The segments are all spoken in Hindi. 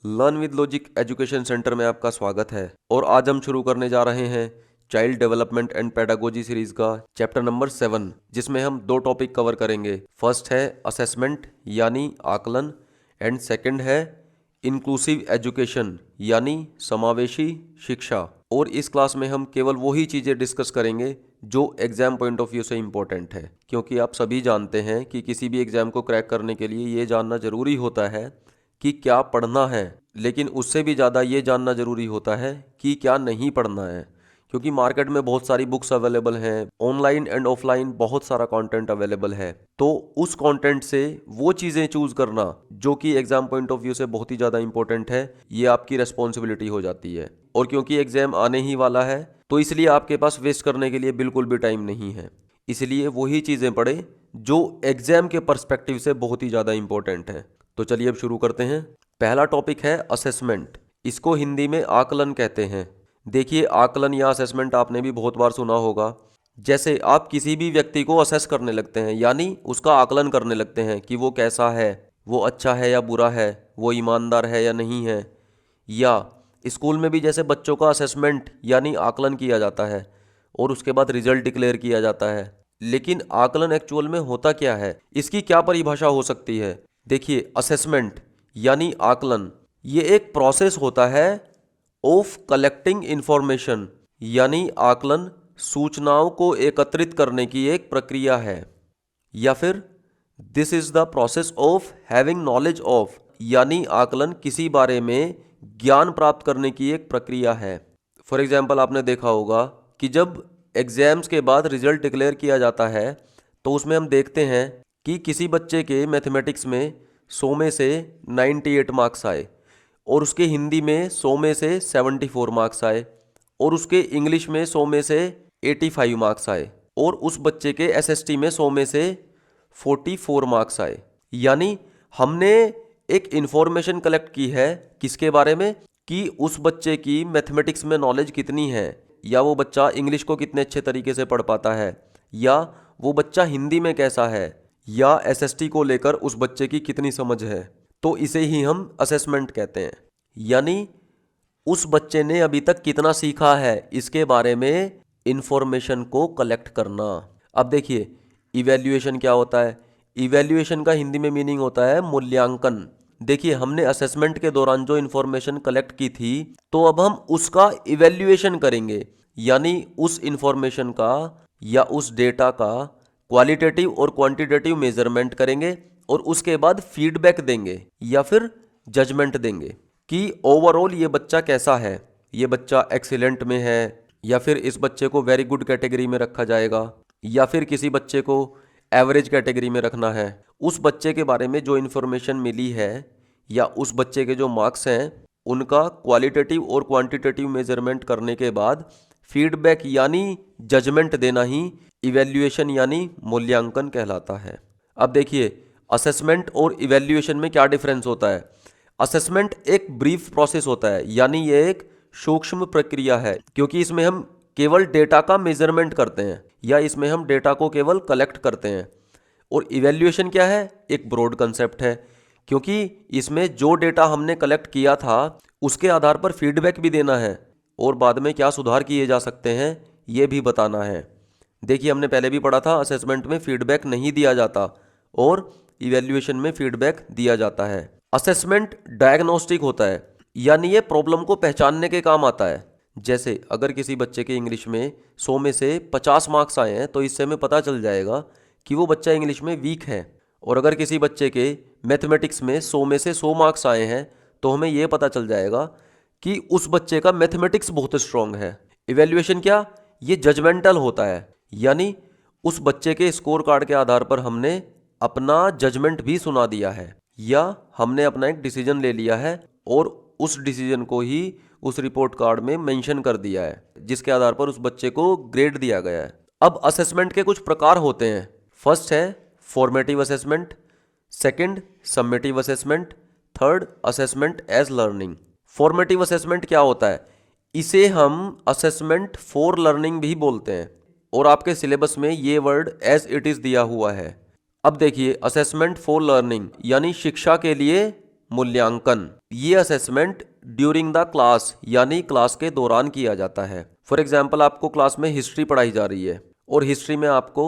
Learn with logic education centre में आपका स्वागत है और आज हम शुरू करने जा रहे हैं child development and pedagogy series का चैप्टर नंबर 7, जिसमें हम दो टॉपिक कवर करेंगे। फर्स्ट है असेसमेंट यानी आकलन एंड सेकंड है इंक्लूसिव एजुकेशन यानी समावेशी शिक्षा। और इस क्लास में हम केवल वही चीज़ें डिस्कस करेंगे जो एग्जाम पॉइंट ऑफ व्यू से इम्पोर्टेंट है, क्योंकि आप सभी जानते हैं कि किसी भी एग्जाम को क्रैक करने के लिए ये जानना ज़रूरी होता है कि क्या पढ़ना है, लेकिन उससे भी ज़्यादा ये जानना ज़रूरी होता है कि क्या नहीं पढ़ना है। क्योंकि मार्केट में बहुत सारी बुक्स अवेलेबल हैं, ऑनलाइन एंड ऑफलाइन बहुत सारा कंटेंट अवेलेबल है, तो उस कंटेंट से वो चीज़ें चूज़ करना जो कि एग्ज़ाम पॉइंट ऑफ व्यू से बहुत ही ज़्यादा इंपॉर्टेंट है, ये आपकी रिस्पॉन्सिबिलिटी हो जाती है। और क्योंकि एग्ज़ाम आने ही वाला है तो इसलिए आपके पास वेस्ट करने के लिए बिल्कुल भी टाइम नहीं है। इसलिए वही चीज़ें पढ़ें जो एग्ज़ाम के पर्सपेक्टिव से बहुत ही ज़्यादा इंपॉर्टेंट है। तो चलिए अब शुरू करते हैं। पहला टॉपिक है असेसमेंट। इसको हिंदी में आकलन कहते हैं। देखिए, आकलन या असेसमेंट आपने भी बहुत बार सुना होगा। जैसे आप किसी भी व्यक्ति को असेस करने लगते हैं, यानी उसका आकलन करने लगते हैं कि वो कैसा है, वो अच्छा है या बुरा है, वो ईमानदार है या नहीं है। या स्कूल में भी जैसे बच्चों का असेसमेंट यानी आकलन किया जाता है और उसके बाद रिजल्ट डिक्लेयर किया जाता है। लेकिन आकलन एक्चुअल में होता क्या है, इसकी क्या परिभाषा हो सकती है? देखिए, असेसमेंट यानी आकलन ये एक प्रोसेस होता है ऑफ कलेक्टिंग इंफॉर्मेशन, यानी आकलन सूचनाओं को एकत्रित करने की एक प्रक्रिया है। या फिर this is the process of having knowledge of, यानी आकलन किसी बारे में ज्ञान प्राप्त करने की एक प्रक्रिया है। फॉर एग्जाम्पल, आपने देखा होगा कि जब एग्जाम्स के बाद रिजल्ट डिक्लेयर किया जाता है तो उसमें हम देखते हैं कि किसी बच्चे के मैथमेटिक्स में 100 में से 98 मार्क्स आए, और उसके हिंदी में 100 में से 74 मार्क्स आए, और उसके इंग्लिश में 100 में से 85 मार्क्स आए, और उस बच्चे के एसएसटी में 100 में से 44 मार्क्स आए। यानी हमने एक इन्फॉर्मेशन कलेक्ट की है किसके बारे में, कि उस बच्चे की मैथमेटिक्स में नॉलेज कितनी है, या वो बच्चा इंग्लिश को कितने अच्छे तरीके से पढ़ पाता है, या वो बच्चा हिंदी में कैसा है, या एसएसटी को लेकर उस बच्चे की कितनी समझ है। तो इसे ही हम असेसमेंट कहते हैं। यानी उस बच्चे ने अभी तक कितना सीखा है इसके बारे में इंफॉर्मेशन को कलेक्ट करना। अब देखिए, इवैल्यूएशन क्या होता है? इवैल्यूएशन का हिंदी में मीनिंग होता है मूल्यांकन। देखिए, हमने असेसमेंट के दौरान जो इन्फॉर्मेशन कलेक्ट की थी, तो अब हम उसका इवैल्यूएशन करेंगे, यानी उस इन्फॉर्मेशन का या उस डेटा का क्वालिटेटिव और क्वांटिटेटिव मेजरमेंट करेंगे, और उसके बाद फीडबैक देंगे या फिर जजमेंट देंगे कि ओवरऑल ये बच्चा कैसा है, ये बच्चा एक्सीलेंट में है, या फिर इस बच्चे को वेरी गुड कैटेगरी में रखा जाएगा, या फिर किसी बच्चे को एवरेज कैटेगरी में रखना है। उस बच्चे के बारे में जो इन्फॉर्मेशन मिली है या उस बच्चे के जो मार्क्स हैं, उनका क्वालिटेटिव और क्वांटिटेटिव मेजरमेंट करने के बाद फीडबैक यानी जजमेंट देना ही इवैल्यूएशन यानी मूल्यांकन कहलाता है। अब देखिए, असेसमेंट और इवैल्यूएशन में क्या डिफरेंस होता है। असेसमेंट एक ब्रीफ प्रोसेस होता है, यानी ये एक सूक्ष्म प्रक्रिया है, क्योंकि इसमें हम केवल डेटा का मेजरमेंट करते हैं या इसमें हम डेटा को केवल कलेक्ट करते हैं। और इवैल्यूएशन क्या है? एक ब्रॉड कंसेप्ट है, क्योंकि इसमें जो डेटा हमने कलेक्ट किया था उसके आधार पर फीडबैक भी देना है और बाद में क्या सुधार किए जा सकते हैं ये भी बताना है। देखिए, हमने पहले भी पढ़ा था, असेसमेंट में फीडबैक नहीं दिया जाता और इवैल्यूएशन में फीडबैक दिया जाता है। असेसमेंट डायग्नोस्टिक होता है, यानी ये प्रॉब्लम को पहचानने के काम आता है। जैसे अगर किसी बच्चे के इंग्लिश में 100 में से 50 मार्क्स आए हैं, तो इससे हमें पता चल जाएगा कि वो बच्चा इंग्लिश में वीक है। और अगर किसी बच्चे के मैथमेटिक्स में 100 में से 100 मार्क्स आए हैं, तो हमें ये पता चल जाएगा कि उस बच्चे का मैथमेटिक्स बहुत स्ट्रांग है। इवैल्यूएशन क्या? ये जजमेंटल होता है, यानी उस बच्चे के स्कोर कार्ड के आधार पर हमने अपना जजमेंट भी सुना दिया है, या हमने अपना एक डिसीजन ले लिया है और उस डिसीजन को ही उस रिपोर्ट कार्ड में मेंशन कर दिया है, जिसके आधार पर उस बच्चे को ग्रेड दिया गया है। अब असेसमेंट के कुछ प्रकार होते हैं। फर्स्ट है formative assessment, second summative assessment, third assessment as learning. Formative assessment क्या होता है? इसे हम असेसमेंट फॉर लर्निंग भी बोलते हैं, और आपके सिलेबस में ये वर्ड एज इट इज दिया हुआ है। अब देखिए, असेसमेंट फॉर लर्निंग यानी शिक्षा के लिए मूल्यांकन। ये असेसमेंट ड्यूरिंग द क्लास यानी क्लास के दौरान किया जाता है। फॉर एग्जाम्पल, आपको क्लास में हिस्ट्री पढ़ाई जा रही है और हिस्ट्री में आपको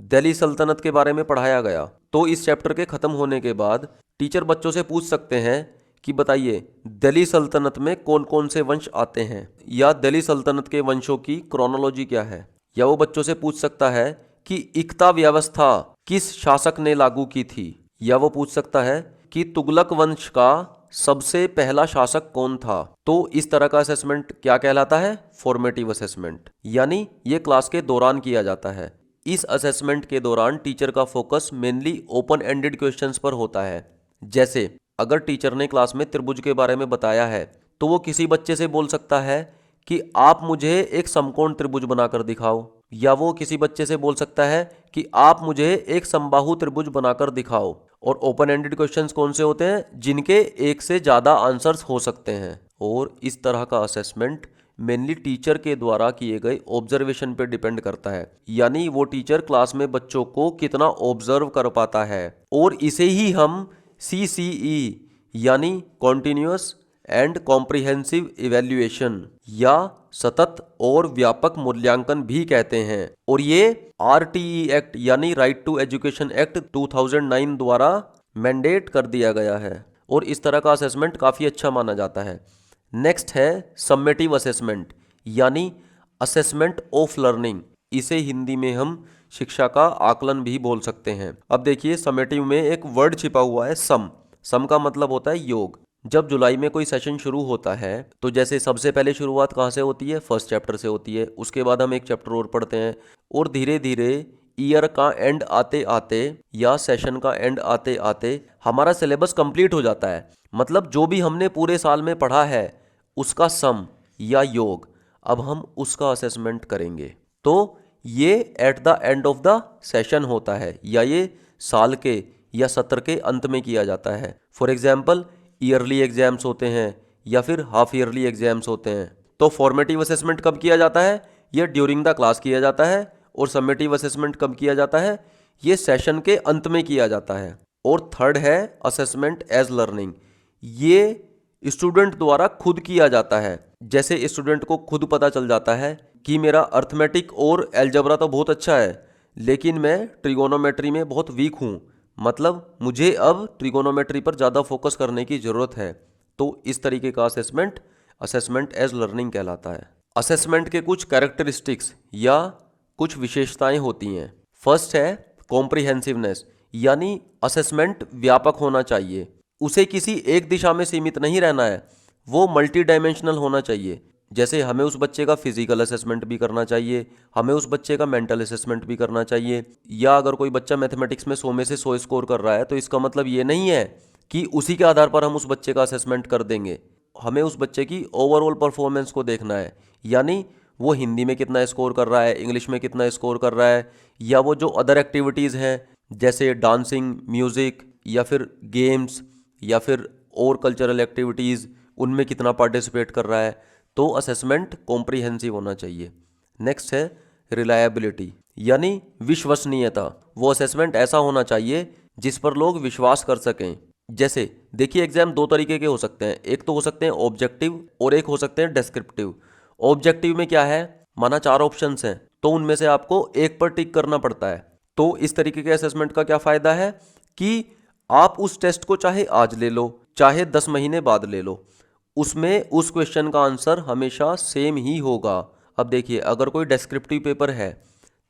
दिल्ली सल्तनत के बारे में पढ़ाया गया, तो इस चैप्टर के ख़त्म होने के बाद टीचर बच्चों से पूछ सकते हैं कि बताइए दिल्ली सल्तनत में कौन कौन से वंश आते हैं, या दिल्ली सल्तनत के वंशों की क्रोनोलॉजी क्या है। या वो बच्चों से पूछ सकता है कि इक्ता व्यवस्था किस शासक ने लागू की थी, या वो पूछ सकता है कि तुगलक वंश का सबसे पहला शासक कौन था। तो इस तरह का असेसमेंट क्या कहलाता है? फॉर्मेटिव असेसमेंट, यानी ये क्लास के दौरान किया जाता है। इस असेसमेंट के दौरान टीचर का focus mainly open ended questions पर होता है। जैसे अगर टीचर ने क्लास में त्रिभुज के बारे में बताया है तो वो किसी बच्चे से बोल सकता है कि आप मुझे एक समकोण त्रिभुज बनाकर दिखाओ, या वो किसी बच्चे से बोल सकता है कि आप मुझे एक समबाहु त्रिभुज बनाकर दिखाओ। और ओपन एंडेड क्वेश्चंस कौन से होते हैं? जिनके एक से ज़्यादा आंसर्स हो सकते हैं। और इस तरह का असेसमेंट मेनली टीचर के द्वारा किए गए ऑब्जर्वेशन पर डिपेंड करता है, यानी वो टीचर क्लास में बच्चों को कितना ऑब्जर्व कर पाता है। और इसे ही हम CCE यानी कॉन्टिन्यूअस एंड कॉम्प्रिहेंसिव इवैल्यूएशन या सतत और व्यापक मूल्यांकन भी कहते हैं। और ये RTE एक्ट यानी राइट टू एजुकेशन एक्ट 2009 द्वारा मैंडेट कर दिया गया है, और इस तरह का असेसमेंट काफ़ी अच्छा माना जाता है। नेक्स्ट है सम्मेटिव असेसमेंट यानी असेसमेंट ऑफ लर्निंग। इसे हिंदी में हम शिक्षा का आकलन भी बोल सकते हैं। अब देखिए, समेटिव में एक वर्ड छिपा हुआ है सम। सम का मतलब होता है योग। जब जुलाई में कोई सेशन शुरू होता है तो जैसे सबसे पहले शुरुआत कहाँ से होती है? फर्स्ट चैप्टर से होती है। उसके बाद हम एक चैप्टर और पढ़ते हैं, और धीरे धीरे ईयर का एंड आते आते या सेशन का एंड आते आते हमारा सिलेबस कंप्लीट हो जाता है। मतलब जो भी हमने पूरे साल में पढ़ा है उसका सम या योग अब हम उसका असेसमेंट करेंगे। तो ये at the end of the session होता है, या ये साल के या सत्र के अंत में किया जाता है। फॉर एग्जाम्पल, ईयरली एग्जाम्स होते हैं या फिर हाफ ईयरली एग्जाम्स होते हैं। तो फॉर्मेटिव असेसमेंट कब किया जाता है? ये ड्यूरिंग द क्लास किया जाता है। और समेटिव असेसमेंट कब किया जाता है? ये सेशन के अंत में किया जाता है। और थर्ड है असेसमेंट एज लर्निंग। ये स्टूडेंट द्वारा खुद किया जाता है। जैसे स्टूडेंट को खुद पता चल जाता है कि मेरा अर्थमेटिक और एलजबरा तो बहुत अच्छा है, लेकिन मैं ट्रिगोनोमेट्री में बहुत वीक हूँ, मतलब मुझे अब ट्रिगोनोमेट्री पर ज़्यादा फोकस करने की ज़रूरत है। तो इस तरीके का असेसमेंट एज लर्निंग कहलाता है। असेसमेंट के कुछ कैरेक्टरिस्टिक्स या कुछ विशेषताएं होती हैं। फर्स्ट है कॉम्प्रिहेंसिवनेस, यानी असेसमेंट व्यापक होना चाहिए। उसे किसी एक दिशा में सीमित नहीं रहना है, वो मल्टी डायमेंशनल होना चाहिए। जैसे हमें उस बच्चे का फिजिकल असेसमेंट भी करना चाहिए, हमें उस बच्चे का मेंटल असेसमेंट भी करना चाहिए। या अगर कोई बच्चा मैथमेटिक्स में 100 में से 100 स्कोर कर रहा है तो इसका मतलब ये नहीं है कि उसी के आधार पर हम उस बच्चे का असेसमेंट कर देंगे। हमें उस बच्चे की ओवरऑल परफॉर्मेंस को देखना है, यानी वो हिंदी में कितना स्कोर कर रहा है, इंग्लिश में कितना स्कोर कर रहा है, या वो जो अदर एक्टिविटीज़ हैं जैसे डांसिंग, म्यूज़िक या फिर गेम्स या फिर और कल्चरल एक्टिविटीज़, उनमें कितना पार्टिसिपेट कर रहा है। तो असेसमेंट कॉम्प्रिहेंसिव होना चाहिए। नेक्स्ट है रिलायबिलिटी, यानी विश्वसनीयता। वो असेसमेंट ऐसा होना चाहिए जिस पर लोग विश्वास कर सकें। जैसे देखिए, एग्जाम दो तरीके के हो सकते हैं, एक तो हो सकते हैं ऑब्जेक्टिव और एक हो सकते हैं डेस्क्रिप्टिव। ऑब्जेक्टिव में क्या है, माना 4 ऑप्शंस हैं तो उनमें से आपको एक पर टिक करना पड़ता है। तो इस तरीके के असेसमेंट का क्या फ़ायदा है कि आप उस टेस्ट को चाहे आज ले लो चाहे 10 महीने बाद ले लो, उसमें उस क्वेश्चन का आंसर हमेशा सेम ही होगा। अब देखिए, अगर कोई डेस्क्रिप्टिव पेपर है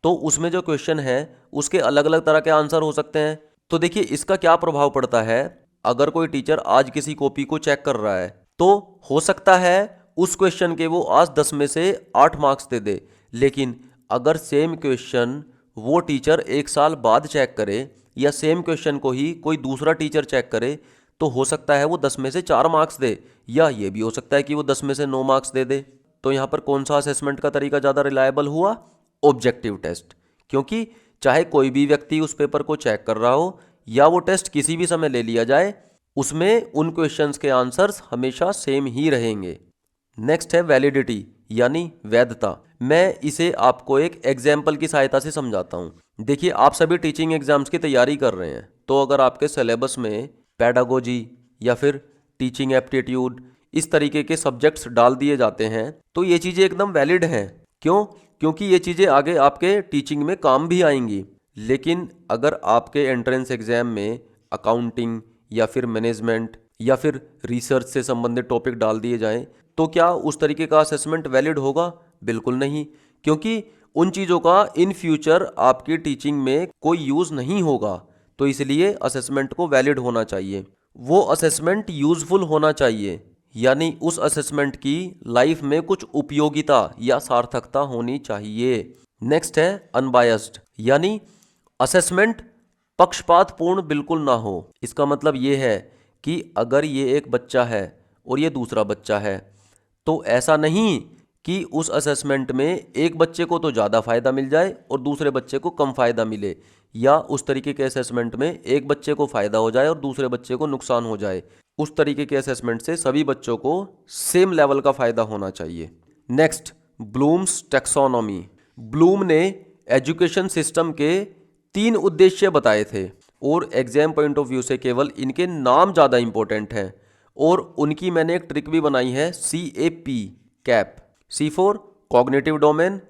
तो उसमें जो क्वेश्चन है उसके अलग अलग तरह के आंसर हो सकते हैं। तो देखिए, इसका क्या प्रभाव पड़ता है, अगर कोई टीचर आज किसी कॉपी को चेक कर रहा है तो हो सकता है उस क्वेश्चन के वो आज 10 में से 8 मार्क्स दे दे, लेकिन अगर सेम क्वेश्चन वो टीचर 1 साल बाद चेक करे या सेम क्वेश्चन को ही कोई दूसरा टीचर चेक करे तो हो सकता है वो 10 में से 4 मार्क्स दे, या ये भी हो सकता है कि वो 10 में से 9 मार्क्स दे दे। तो यहाँ पर कौन सा असेसमेंट का तरीका ज़्यादा रिलायबल हुआ? ऑब्जेक्टिव टेस्ट, क्योंकि चाहे कोई भी व्यक्ति उस पेपर को चेक कर रहा हो या वो टेस्ट किसी भी समय ले लिया जाए, उसमें उन क्वेश्चंस के आंसर्स हमेशा सेम ही रहेंगे। नेक्स्ट है वैलिडिटी, यानी वैधता। मैं इसे आपको एक एग्जाम्पल की सहायता से समझाता हूँ। देखिए, आप सभी टीचिंग एग्जाम्स की तैयारी कर रहे हैं, तो अगर आपके सिलेबस में पेडागोजी या फिर टीचिंग एप्टीट्यूड, इस तरीके के सब्जेक्ट्स डाल दिए जाते हैं, तो ये चीज़ें एकदम वैलिड हैं। क्यों? क्योंकि ये चीज़ें आगे आपके टीचिंग में काम भी आएंगी। लेकिन अगर आपके एंट्रेंस एग्जाम में अकाउंटिंग या फिर मैनेजमेंट या फिर रिसर्च से संबंधित टॉपिक डाल दिए जाएं, तो क्या उस तरीके का असेसमेंट वैलिड होगा? बिल्कुल नहीं, क्योंकि उन चीज़ों का इन फ्यूचर आपकी टीचिंग में कोई यूज़ नहीं होगा। तो इसलिए असेसमेंट को वैलिड होना चाहिए, वो असेसमेंट यूज़फुल होना चाहिए, यानी उस असेसमेंट की लाइफ में कुछ उपयोगिता या सार्थकता होनी चाहिए। नेक्स्ट है अनबायस्ड, यानी असेसमेंट पक्षपातपूर्ण बिल्कुल ना हो। इसका मतलब ये है कि अगर ये एक बच्चा है और ये दूसरा बच्चा है, तो ऐसा नहीं कि उस असेसमेंट में एक बच्चे को तो ज़्यादा फ़ायदा मिल जाए और दूसरे बच्चे को कम फ़ायदा मिले, या उस तरीके के असेसमेंट में एक बच्चे को फ़ायदा हो जाए और दूसरे बच्चे को नुकसान हो जाए। उस तरीके के असेसमेंट से सभी बच्चों को सेम लेवल का फ़ायदा होना चाहिए। Next, Bloom's taxonomy. ब्लूम ने एजुकेशन सिस्टम के 3 उद्देश्य बताए थे और एग्जाम पॉइंट ऑफ व्यू से केवल इनके नाम ज़्यादा इंपॉर्टेंट हैं, और उनकी मैंने एक ट्रिक भी बनाई है, CAP cap. C for cognitive domain,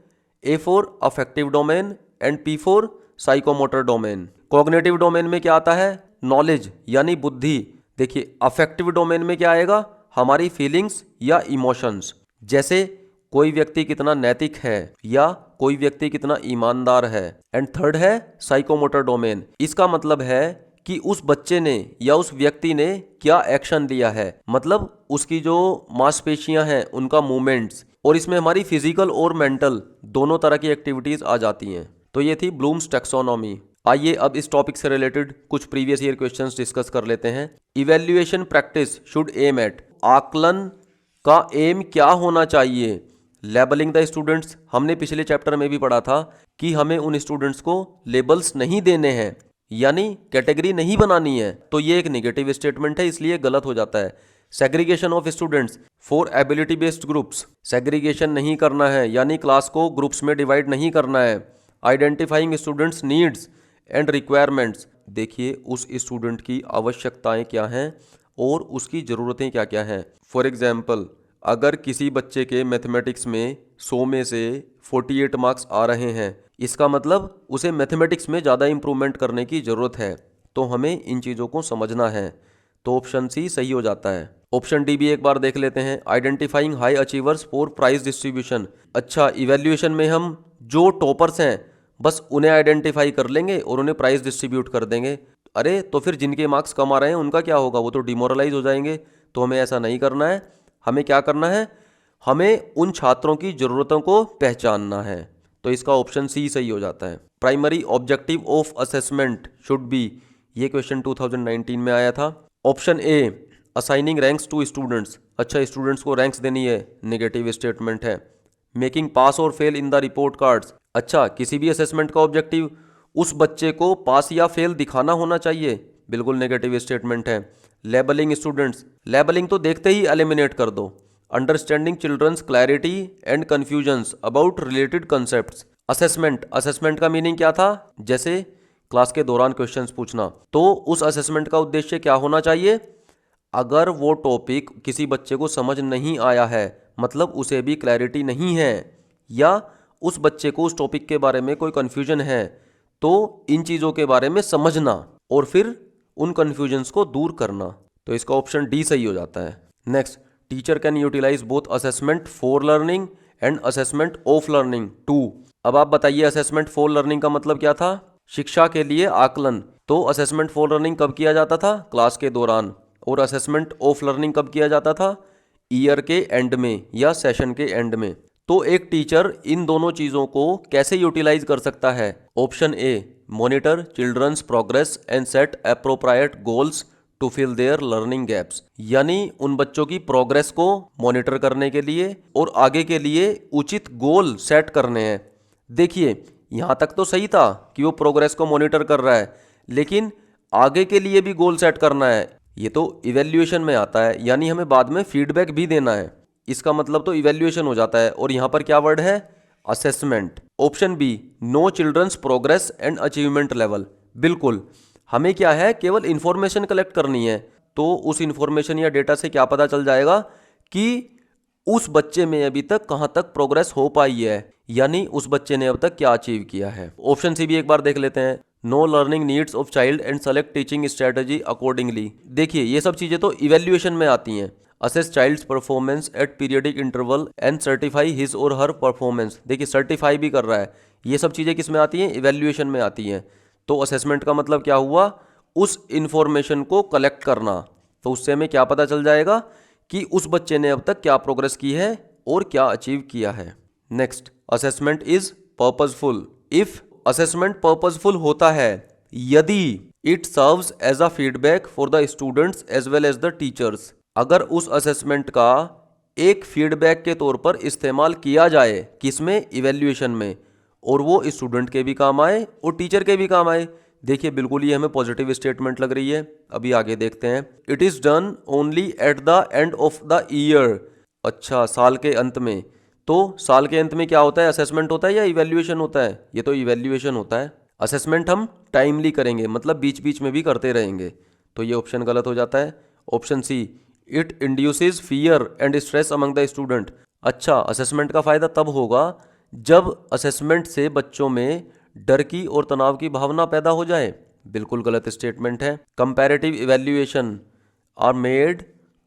A for affective domain and P for psychomotor domain. Cognitive domain में क्या आता है? नॉलेज यानी बुद्धि। देखिए, अफेक्टिव डोमेन में क्या आएगा? हमारी फीलिंग्स या इमोशंस, जैसे कोई व्यक्ति कितना नैतिक है या कोई व्यक्ति कितना ईमानदार है। एंड थर्ड है साइकोमोटर डोमेन। इसका मतलब है कि उस बच्चे ने या उस व्यक्ति ने क्या एक्शन लिया है, मतलब उसकी जो मांसपेशियां हैं उनका मूवमेंट्स, और इसमें हमारी फिजिकल और मेंटल दोनों तरह की एक्टिविटीज आ जाती हैं। तो ये थी ब्लूम्स टैक्सोनॉमी। आइए अब इस टॉपिक से रिलेटेड कुछ प्रीवियस ईयर क्वेश्चंस डिस्कस कर लेते हैं। Evaluation practice should aim at, आकलन का एम क्या होना चाहिए? लेबलिंग द स्टूडेंट्स, हमने पिछले चैप्टर में भी पढ़ा था कि हमें उन स्टूडेंट्स को लेबल्स नहीं देने हैं, यानी कैटेगरी नहीं बनानी है। तो ये एक नेगेटिव स्टेटमेंट है, इसलिए गलत हो जाता है। Segregation of students for ability based groups, segregation नहीं करना है, यानी क्लास को ग्रुप्स में डिवाइड नहीं करना है। Identifying students needs and requirements, देखिए उस स्टूडेंट की आवश्यकताएं क्या हैं और उसकी ज़रूरतें क्या क्या हैं। फॉर एग्जाम्पल, अगर किसी बच्चे के मैथमेटिक्स में 100 में से 48 मार्क्स आ रहे हैं, इसका मतलब उसे मैथमेटिक्स में ज़्यादा इंप्रूवमेंट करने की ज़रूरत है। तो हमें इन चीज़ों को समझना है। तो ऑप्शन सी सही हो जाता है। ऑप्शन डी भी एक बार देख लेते हैं। Identifying high achievers for prize distribution, अच्छा इवैल्यूएशन में हम जो टॉपर्स हैं बस उन्हें आइडेंटिफाई कर लेंगे और उन्हें प्राइज डिस्ट्रीब्यूट कर देंगे। अरे तो फिर जिनके मार्क्स कम आ रहे हैं उनका क्या होगा? वो तो डिमोरलाइज हो जाएंगे। तो हमें ऐसा नहीं करना है। हमें क्या करना है? हमें उन छात्रों की ज़रूरतों को पहचानना है। तो इसका ऑप्शन सी सही हो जाता है। Primary objective of assessment should be, ये क्वेश्चन 2019 में आया था। Option A assigning ranks to students, अच्छा स्टूडेंट्स को रैंक्स देनी है, नेगेटिव स्टेटमेंट है। मेकिंग पास और fail in the report cards, अच्छा किसी भी असेसमेंट का ऑब्जेक्टिव उस बच्चे को पास या फेल दिखाना होना चाहिए, बिल्कुल नेगेटिव स्टेटमेंट है। लेबलिंग स्टूडेंट्स, लेबलिंग तो देखते ही एलिमिनेट कर दो। Understanding children's clarity and confusions about related concepts, assessment, assessment का मीनिंग क्या था? जैसे क्लास के दौरान क्वेश्चंस पूछना। तो उस असेसमेंट का उद्देश्य क्या होना चाहिए? अगर वो टॉपिक किसी बच्चे को समझ नहीं आया है, मतलब उसे भी क्लैरिटी नहीं है, या उस बच्चे को उस टॉपिक के बारे में कोई कन्फ्यूजन है, तो इन चीज़ों के बारे में समझना और फिर उन कन्फ्यूजन्स को दूर करना। तो इसका ऑप्शन डी सही हो जाता है। Next, teacher can utilise both assessment for learning and assessment of learning too. अब आप बताइए, असेसमेंट फॉर लर्निंग का मतलब क्या था? शिक्षा के लिए आकलन। तो असेसमेंट फॉर लर्निंग कब किया जाता था? क्लास के दौरान। और असेसमेंट ऑफ लर्निंग कब किया जाता था? ईयर के एंड में या सेशन के एंड में। तो एक टीचर इन दोनों चीज़ों को कैसे यूटिलाइज कर सकता है? Option A, monitor children's progress and set appropriate goals to fill their learning gaps, यानी उन बच्चों की प्रोग्रेस को मॉनिटर करने के लिए और आगे के लिए उचित गोल सेट करने हैं। देखिए यहाँ तक तो सही था कि वो प्रोग्रेस को मॉनिटर कर रहा है, लेकिन आगे के लिए भी गोल सेट करना है। ये तो इवैल्यूएशन में आता है, यानी हमें बाद में फीडबैक भी देना है। इसका मतलब तो इवैल्यूएशन हो जाता है। और यहाँ पर क्या वर्ड है? Assessment. Option B, know children's progress and achievement level, बिल्कुल हमें क्या है? केवल इंफॉर्मेशन कलेक्ट करनी है। तो उस इंफॉर्मेशन या डेटा से क्या पता चल जाएगा कि उस बच्चे में अभी तक कहाँ तक प्रोग्रेस हो पाई है, यानी उस बच्चे ने अब तक क्या अचीव किया है। ऑप्शन सी भी एक बार देख लेते हैं। Know learning needs of child and select teaching strategy accordingly. देखिए ये सब चीज़ें तो इवेल्युएशन में आती हैं। Assess child's performance at periodic interval and certify his or her performance. देखिए सर्टिफाई भी कर रहा है। ये सब चीज़ें किस में आती हैं? इवेल्युएशन में आती हैं। तो असेसमेंट का मतलब क्या हुआ? उस इंफॉर्मेशन को कलेक्ट करना। तो उससे हमें क्या पता चल जाएगा कि उस बच्चे ने अब तक क्या प्रोग्रेस की है और क्या अचीव किया है। Next, assessment is purposeful if. Assessment purposeful होता है यदि it serves as a feedback for the students as well as the teachers. अगर उस असेसमेंट का एक फीडबैक के तौर पर इस्तेमाल किया जाए, किसमें? इवेल्युएशन में, और वो स्टूडेंट के भी काम आए और टीचर के भी काम आए। देखिए बिल्कुल ये हमें पॉजिटिव स्टेटमेंट लग रही है। अभी आगे देखते हैं। It is done only at the end of the year. अच्छा, साल के अंत में। तो साल के अंत में क्या होता है? असेसमेंट होता है या इवेल्युएशन होता है? ये तो इवेल्युएशन होता है। असेसमेंट हम टाइमली करेंगे, मतलब बीच बीच में भी करते रहेंगे। तो ये ऑप्शन गलत हो जाता है। Option C, it induces fear and stress among the student. अच्छा, असेसमेंट का फ़ायदा तब होगा जब असेसमेंट से बच्चों में डर की और तनाव की भावना पैदा हो जाए। बिल्कुल गलत स्टेटमेंट है। Comparative evaluation are made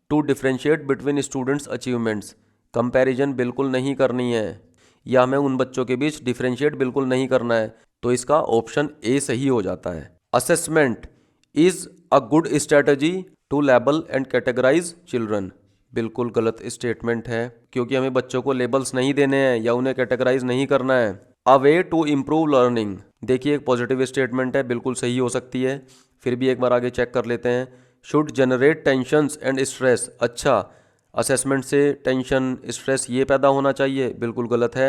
to differentiate between students achievements. Comparison बिल्कुल नहीं करनी है, या हमें उन बच्चों के बीच डिफरेंशिएट बिल्कुल नहीं करना है। तो इसका ऑप्शन ए सही हो जाता है। Assessment is a good strategy to label and categorise children. बिल्कुल गलत स्टेटमेंट है, क्योंकि हमें बच्चों को लेबल्स नहीं देने हैं या उन्हें कैटेगराइज नहीं करना है। अ वे टू इम्प्रूव लर्निंग। देखिए एक पॉजिटिव स्टेटमेंट है, बिल्कुल सही हो सकती है। फिर भी एक बार आगे चेक कर लेते हैं। Should generate tensions and stress. अच्छा, असेसमेंट से टेंशन स्ट्रेस ये पैदा होना चाहिए, बिल्कुल गलत है।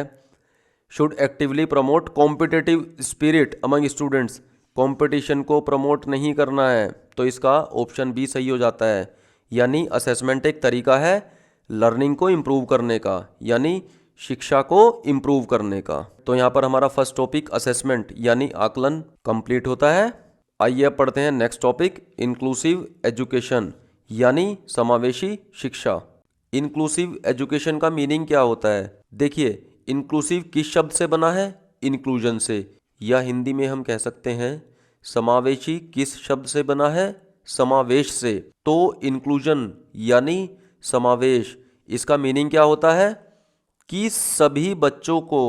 Should actively promote competitive spirit among students. Competition को प्रमोट नहीं करना है, तो इसका ऑप्शन बी सही हो जाता है। यानी असेसमेंट एक तरीका है लर्निंग को इम्प्रूव करने का, यानी शिक्षा को इम्प्रूव करने का। तो यहाँ पर हमारा फर्स्ट टॉपिक असेसमेंट यानी आकलन कंप्लीट होता है। आइए अब पढ़ते हैं नेक्स्ट टॉपिक, इंक्लूसिव एजुकेशन यानी समावेशी शिक्षा। इंक्लूसिव एजुकेशन का मीनिंग क्या होता है? देखिए इंक्लूसिव किस शब्द से बना है? इंक्लूजन से, या हिंदी में हम कह सकते हैं समावेशी किस शब्द से बना है? समावेश से। तो इंक्लूजन यानी समावेश, इसका मीनिंग क्या होता है? कि सभी बच्चों को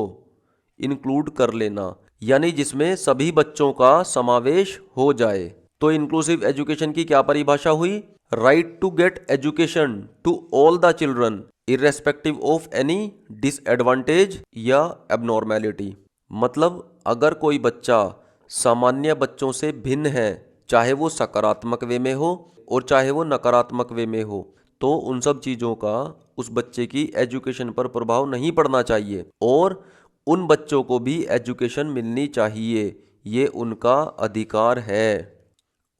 इंक्लूड कर लेना, यानी जिसमें सभी बच्चों का समावेश हो जाए। तो इंक्लूसिव एजुकेशन की क्या परिभाषा हुई? Right to get education to all the children irrespective of any disadvantage या एबनॉर्मेलिटी। मतलब अगर कोई बच्चा सामान्य बच्चों से भिन्न है, चाहे वो सकारात्मक वे में हो और चाहे वो नकारात्मक वे में हो, तो उन सब चीज़ों का उस बच्चे की एजुकेशन पर प्रभाव नहीं पड़ना चाहिए और उन बच्चों को भी एजुकेशन मिलनी चाहिए, ये उनका अधिकार है।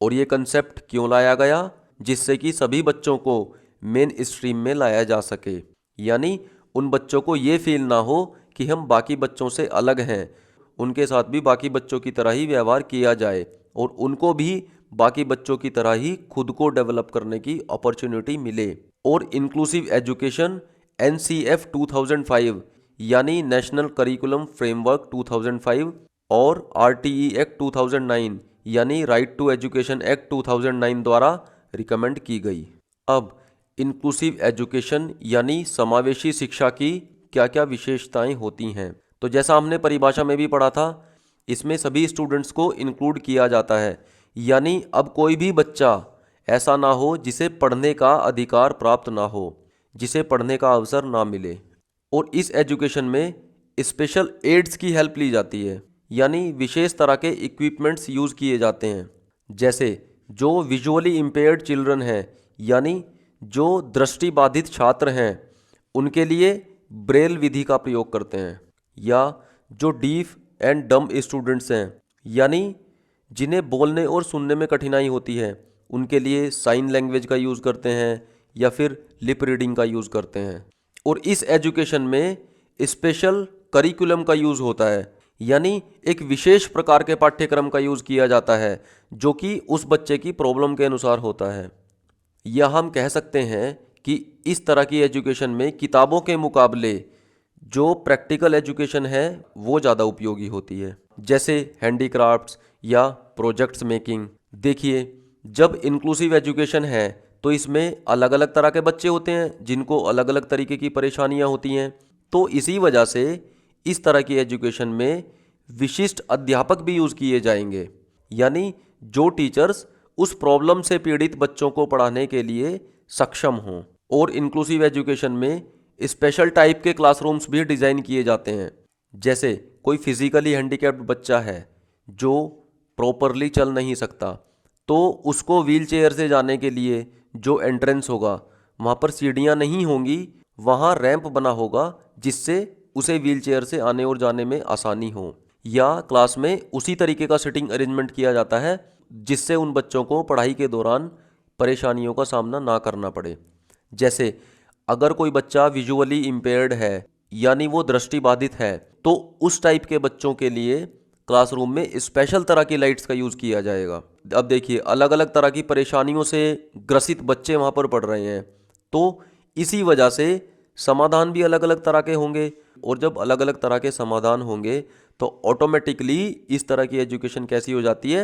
और ये कंसेप्ट क्यों लाया गया? जिससे कि सभी बच्चों को मेन स्ट्रीम में लाया जा सके, यानी उन बच्चों को ये फील ना हो कि हम बाकी बच्चों से अलग हैं, उनके साथ भी बाकी बच्चों की तरह ही व्यवहार किया जाए और उनको भी बाकी बच्चों की तरह ही खुद को डेवलप करने की अपॉर्चुनिटी मिले। और इंक्लूसिव एजुकेशन NCF 2005 यानी नेशनल करिकुलम फ्रेमवर्क 2005 और RTE एक्ट 2009 यानी राइट टू एजुकेशन एक्ट 2009 द्वारा रिकमेंड की गई। अब इंक्लूसिव एजुकेशन यानी समावेशी शिक्षा की क्या क्या विशेषताएं होती हैं? तो जैसा हमने परिभाषा में भी पढ़ा था, इसमें सभी स्टूडेंट्स को इंक्लूड किया जाता है, यानी अब कोई भी बच्चा ऐसा ना हो जिसे पढ़ने का अधिकार प्राप्त ना हो, जिसे पढ़ने का अवसर ना मिले। और इस एजुकेशन में स्पेशल एड्स की हेल्प ली जाती है, यानी विशेष तरह के इक्विपमेंट्स यूज़ किए जाते हैं। जैसे जो विजुअली इम्पेयर्ड चिल्ड्रन हैं, यानी जो दृष्टिबाधित छात्र हैं, उनके लिए ब्रेल विधि का प्रयोग करते हैं। या जो डीफ एंड डम स्टूडेंट्स हैं, यानी जिन्हें बोलने और सुनने में कठिनाई होती है, उनके लिए साइन लैंग्वेज का यूज़ करते हैं या फिर लिप रीडिंग का यूज़ करते हैं। और इस एजुकेशन में स्पेशल करिकुलम का यूज़ होता है, यानी एक विशेष प्रकार के पाठ्यक्रम का यूज़ किया जाता है जो कि उस बच्चे की प्रॉब्लम के अनुसार होता है। या हम कह सकते हैं कि इस तरह की एजुकेशन में किताबों के मुकाबले जो प्रैक्टिकल एजुकेशन है वो ज़्यादा उपयोगी होती है, जैसे हैंडीक्राफ्ट्स या प्रोजेक्ट्स मेकिंग। देखिए, जब इंक्लूसिव एजुकेशन है तो इसमें अलग अलग तरह के बच्चे होते हैं जिनको अलग अलग तरीके की परेशानियां होती हैं। तो इसी वजह से इस तरह की एजुकेशन में विशिष्ट अध्यापक भी यूज़ किए जाएंगे, यानी जो टीचर्स उस प्रॉब्लम से पीड़ित बच्चों को पढ़ाने के लिए सक्षम हों। और इंक्लूसिव एजुकेशन में स्पेशल टाइप के क्लासरूम्स भी डिज़ाइन किए जाते हैं। जैसे कोई फिजिकली हैंडीकैप्ड बच्चा है जो प्रॉपरली चल नहीं सकता, तो उसको व्हील चेयर से जाने के लिए जो एंट्रेंस होगा वहाँ पर सीढ़ियाँ नहीं होंगी, वहाँ रैंप बना होगा जिससे उसे व्हील चेयर से आने और जाने में आसानी हो। या क्लास में उसी तरीके का सिटिंग अरेंजमेंट किया जाता है जिससे उन बच्चों को पढ़ाई के दौरान परेशानियों का सामना ना करना पड़े। जैसे अगर कोई बच्चा विजुअली इम्पेयर्ड है यानी वो दृष्टिबाधित है, तो उस टाइप के बच्चों के लिए क्लासरूम में स्पेशल तरह की लाइट्स का यूज़ किया जाएगा। अब देखिए, अलग अलग तरह की परेशानियों से ग्रसित बच्चे वहाँ पर पढ़ रहे हैं, तो इसी वजह से समाधान भी अलग अलग तरह के होंगे। और जब अलग अलग तरह के समाधान होंगे तो ऑटोमेटिकली इस तरह की एजुकेशन कैसी हो जाती है,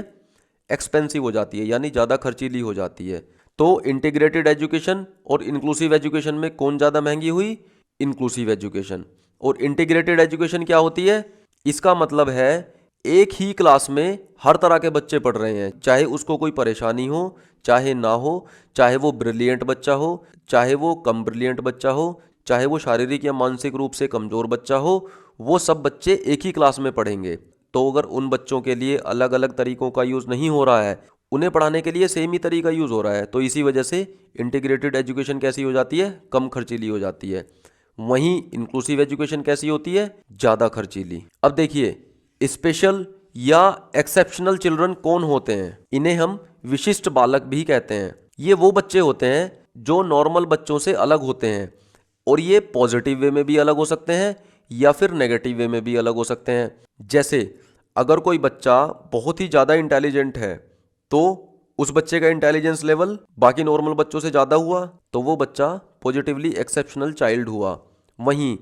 एक्सपेंसिव हो जाती है, यानी ज़्यादा खर्चीली हो जाती है। तो इंटीग्रेटेड एजुकेशन और इंक्लूसिव एजुकेशन में कौन ज़्यादा महंगी हुई? Inclusive education. और इंटीग्रेटेड एजुकेशन क्या होती है? इसका मतलब है एक ही क्लास में हर तरह के बच्चे पढ़ रहे हैं, चाहे उसको कोई परेशानी हो चाहे ना हो, चाहे वो ब्रिलियंट बच्चा हो चाहे वो कम ब्रिलियंट बच्चा हो, चाहे वो शारीरिक या मानसिक रूप से कमज़ोर बच्चा हो, वो सब बच्चे एक ही क्लास में पढ़ेंगे। तो अगर उन बच्चों के लिए अलग अलग तरीकों का यूज़ नहीं हो रहा है, उन्हें पढ़ाने के लिए सेम ही तरीका यूज़ हो रहा है, तो इसी वजह से इंटीग्रेटेड एजुकेशन कैसी हो जाती है? कम खर्चीली हो जाती है। वहीं इंक्लूसिव एजुकेशन कैसी होती है? ज़्यादा खर्चीली। अब देखिए, स्पेशल या एक्सेप्शनल चिल्ड्रन कौन होते हैं? इन्हें हम विशिष्ट बालक भी कहते हैं। ये वो बच्चे होते हैं जो नॉर्मल बच्चों से अलग होते हैं, और ये पॉजिटिव वे में भी अलग हो सकते हैं या फिर नेगेटिव वे में भी अलग हो सकते हैं। जैसे अगर कोई बच्चा बहुत ही ज़्यादा इंटेलिजेंट है तो उस बच्चे का इंटेलिजेंस लेवल बाकी नॉर्मल बच्चों से ज़्यादा हुआ, तो वो बच्चा पॉजिटिवली एक्सेप्शनल चाइल्ड हुआ। वहीं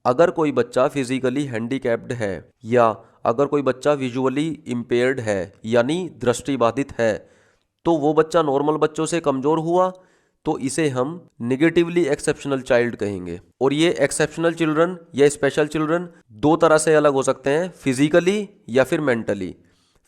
अगर कोई बच्चा फिजिकली हैंडीकैप्ड है या अगर कोई बच्चा विजुअली इम्पेयर्ड है यानी दृष्टिबाधित है, तो वो बच्चा नॉर्मल बच्चों से कमज़ोर हुआ, तो इसे हम निगेटिवली एक्सेप्शनल चाइल्ड कहेंगे। और ये एक्सेप्शनल चिल्ड्रन या स्पेशल चिल्ड्रन दो तरह से अलग हो सकते हैं, फिजिकली या फिर मेंटली।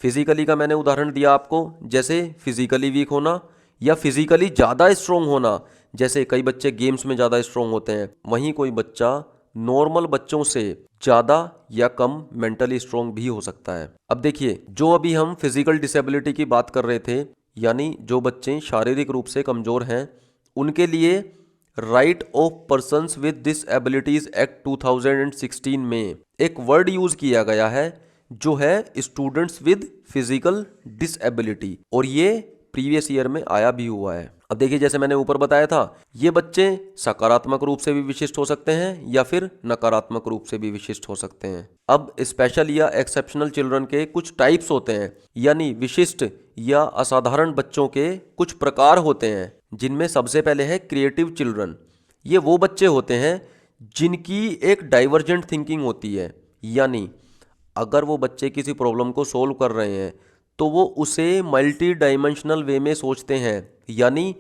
फिजिकली का मैंने उदाहरण दिया आपको, जैसे फिजिकली वीक होना या फिजिकली ज़्यादा स्ट्रोंग होना, जैसे कई बच्चे गेम्स में ज़्यादा स्ट्रोंग होते हैं। वहीं कोई बच्चा नॉर्मल बच्चों से ज़्यादा या कम मेंटली स्ट्रोंग भी हो सकता है। अब देखिए, जो अभी हम फिजिकल डिसेबिलिटी की बात कर रहे थे, यानी जो बच्चे शारीरिक रूप से कमज़ोर हैं, उनके लिए right of persons with डिसएबिलिटीज act 2016 में एक वर्ड यूज किया गया है जो है स्टूडेंट्स विद फिजिकल डिसएबिलिटी, और ये प्रीवियस ईयर में आया भी हुआ है। अब देखिए, जैसे मैंने ऊपर बताया था, ये बच्चे सकारात्मक रूप से भी विशिष्ट हो सकते हैं या फिर नकारात्मक रूप से भी विशिष्ट हो सकते हैं। अब स्पेशल या एक्सेप्शनल चिल्ड्रन के कुछ टाइप्स होते हैं, यानी विशिष्ट या असाधारण बच्चों के कुछ प्रकार होते हैं, जिनमें सबसे पहले है क्रिएटिव चिल्ड्रन। ये वो बच्चे होते हैं जिनकी एक डाइवर्जेंट थिंकिंग होती है, यानी अगर वो बच्चे किसी प्रॉब्लम को सोल्व कर रहे हैं तो वो उसे मल्टी डायमेंशनल वे में सोचते हैं, यानी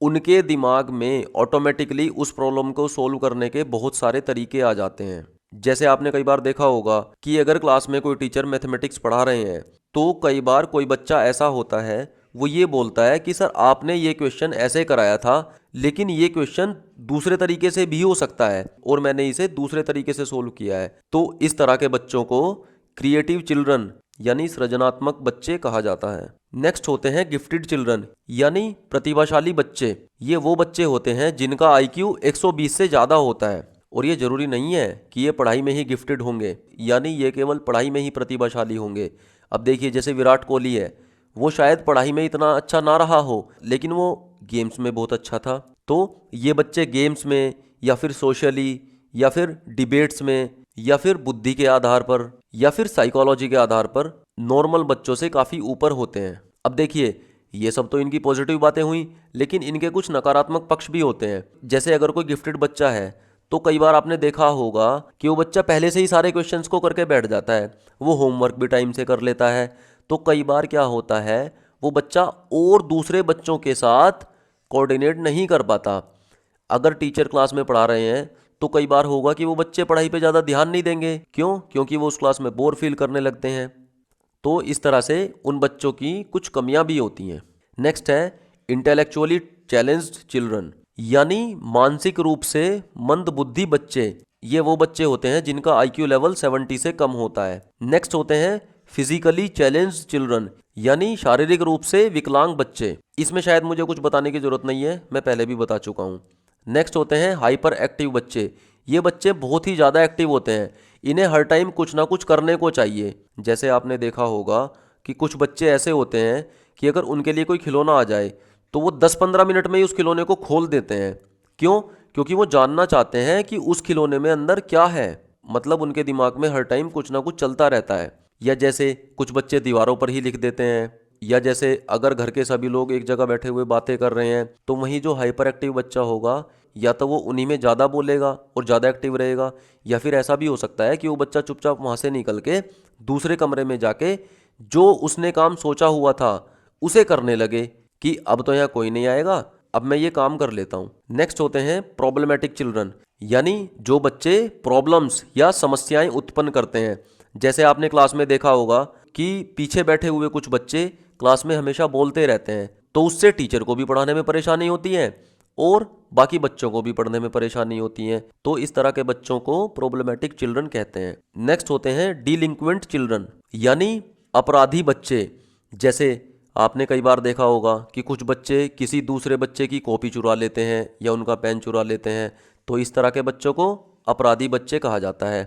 उनके दिमाग में ऑटोमेटिकली उस प्रॉब्लम को सोल्व करने के बहुत सारे तरीके आ जाते हैं। जैसे आपने कई बार देखा होगा कि अगर क्लास में कोई टीचर मैथमेटिक्स पढ़ा रहे हैं तो कई बार कोई बच्चा ऐसा होता है, वो ये बोलता है कि सर आपने ये क्वेश्चन ऐसे कराया था, लेकिन ये क्वेश्चन दूसरे तरीके से भी हो सकता है और मैंने इसे दूसरे तरीके से सोल्व किया है। तो इस तरह के बच्चों को क्रिएटिव चिल्ड्रन यानी सृजनात्मक बच्चे कहा जाता है। नेक्स्ट होते हैं गिफ्टेड चिल्ड्रन यानी प्रतिभाशाली बच्चे। ये वो बच्चे होते हैं जिनका IQ 120 से ज़्यादा होता है, और ये जरूरी नहीं है कि ये पढ़ाई में ही गिफ्टेड होंगे, यानी ये केवल पढ़ाई में ही प्रतिभाशाली होंगे। अब देखिए, जैसे विराट कोहली है, वो शायद पढ़ाई में इतना अच्छा ना रहा हो लेकिन वो गेम्स में बहुत अच्छा था। तो ये बच्चे गेम्स में या फिर सोशली या फिर डिबेट्स में या फिर बुद्धि के आधार पर या फिर साइकोलॉजी के आधार पर नॉर्मल बच्चों से काफ़ी ऊपर होते हैं। अब देखिए, ये सब तो इनकी पॉजिटिव बातें हुई, लेकिन इनके कुछ नकारात्मक पक्ष भी होते हैं। जैसे अगर कोई गिफ्टेड बच्चा है तो कई बार आपने देखा होगा कि वो बच्चा पहले से ही सारे क्वेश्चंस को करके बैठ जाता है, वो होमवर्क भी टाइम से कर लेता है। तो कई बार क्या होता है, वो बच्चा और दूसरे बच्चों के साथ कोऑर्डिनेट नहीं कर पाता। अगर टीचर क्लास में पढ़ा रहे हैं तो कई बार होगा कि वो बच्चे पढ़ाई पे ज़्यादा ध्यान नहीं देंगे। क्यों? क्योंकि वो उस क्लास में बोर फील करने लगते हैं। तो इस तरह से उन बच्चों की कुछ कमियां भी होती हैं। नेक्स्ट है इंटेलेक्चुअली चैलेंज्ड चिल्ड्रन, यानी मानसिक रूप से मंदबुद्धि बच्चे। ये वो बच्चे होते हैं जिनका आईक्यू लेवल 70 से कम होता है। नेक्स्ट होते हैं फिजिकली चैलेंज्ड चिल्ड्रन, यानी शारीरिक रूप से विकलांग बच्चे। इसमें शायद मुझे कुछ बताने की जरूरत नहीं है, मैं पहले भी बता चुका हूँ। नेक्स्ट होते हैं हाइपर एक्टिव बच्चे। ये बच्चे बहुत ही ज़्यादा एक्टिव होते हैं, इन्हें हर टाइम कुछ ना कुछ करने को चाहिए। जैसे आपने देखा होगा कि कुछ बच्चे ऐसे होते हैं कि अगर उनके लिए कोई खिलौना आ जाए तो वो 10-15 मिनट में ही उस खिलौने को खोल देते हैं। क्यों? क्योंकि वो जानना चाहते हैं कि उस खिलौने में अंदर क्या है। मतलब उनके दिमाग में हर टाइम कुछ ना कुछ चलता रहता है। या जैसे कुछ बच्चे दीवारों पर ही लिख देते हैं, या जैसे अगर घर के सभी लोग एक जगह बैठे हुए बातें कर रहे हैं तो वहीं जो हाइपर एक्टिव बच्चा होगा या तो वो उन्हीं में ज़्यादा बोलेगा और ज़्यादा एक्टिव रहेगा, या फिर ऐसा भी हो सकता है कि वो बच्चा चुपचाप वहाँ से निकल के दूसरे कमरे में जाके जो उसने काम सोचा हुआ था उसे करने लगे कि अब तो यहाँ कोई नहीं आएगा, अब मैं ये काम कर लेता हूँ। नेक्स्ट होते हैं प्रॉब्लमेटिक चिल्ड्रन, यानी जो बच्चे प्रॉब्लम्स या समस्याएं उत्पन्न करते हैं। जैसे आपने क्लास में देखा होगा कि पीछे बैठे हुए कुछ बच्चे क्लास में हमेशा बोलते रहते हैं, तो उससे टीचर को भी पढ़ाने में परेशानी होती है और बाकी बच्चों को भी पढ़ने में परेशानी होती है। तो इस तरह के बच्चों को प्रॉब्लमेटिक चिल्ड्रन कहते हैं। नेक्स्ट होते हैं डिलिंक्वेंट चिल्ड्रन, यानी अपराधी बच्चे। जैसे आपने कई बार देखा होगा कि कुछ बच्चे किसी दूसरे बच्चे की कॉपी चुरा लेते हैं या उनका पेन चुरा लेते हैं, तो इस तरह के बच्चों को अपराधी बच्चे कहा जाता है।